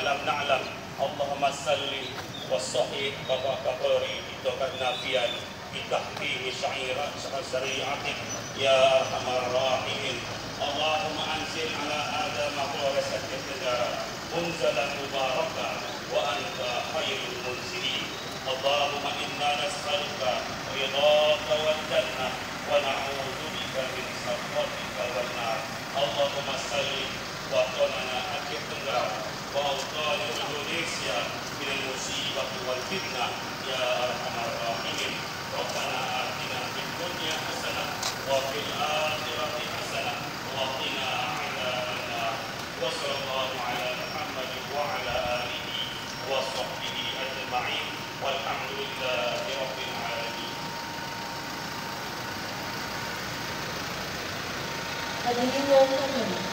lam na'lam. Allahumma salli wa sahih Bapak Kapolri Tito Karnavian bitahkimi syariatik ya arhamar rahimin. Allahumma anzil ala Adam Polres Aceh Tenggara munzalan mubaraka wa anta khairul munzilin. Allahumma inna nas'aluka ridhaka wal jannah wa na'udzu bika min sakhatika wan nar. Allahumma salli wa qana Aceh Tenggara wa awtan Indonesia min al-musibah wal fitnah ya arhamar rahimin. Rabbana atina fid dunya hasanah wa fil akhirati hasanah wa qina adzaban nar. Wa sallallahu ala Muhammad wa ala alihi wa sahbihi ajma'in. Walhamdulillahi rabbil alamin. Hadirin yang terhormat,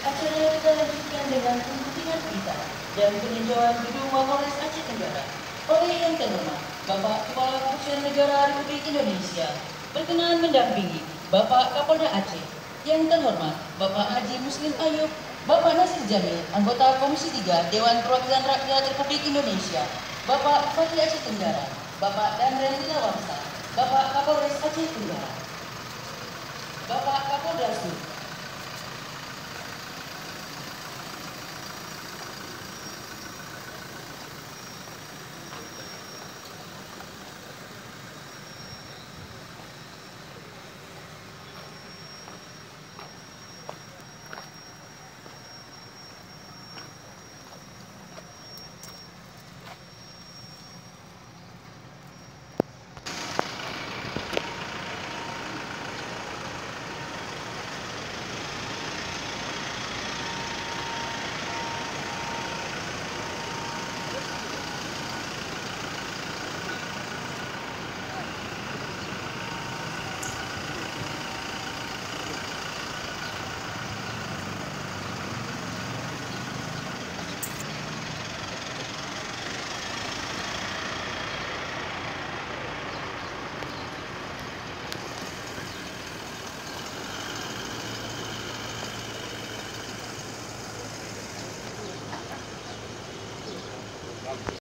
acara kita lanjutkan dengan pembuktian kita dan peninjauan gedung Mapolres Aceh Tenggara oleh yang terhormat Bapak Kepala Kepolisian Negara Republik Indonesia berkenan mendampingi Bapak Kapolda Aceh, yang terhormat Bapak Haji Muslim Ayub, Bapak Nasir Jamil, anggota Komisi 3 Dewan Perwakilan Rakyat Republik Indonesia, Bapak Bupati Aceh Tenggara, Bapak Danrem Tilawarsa, Bapak Kapolres Aceh Tenggara, Bapak Kapolda Sud,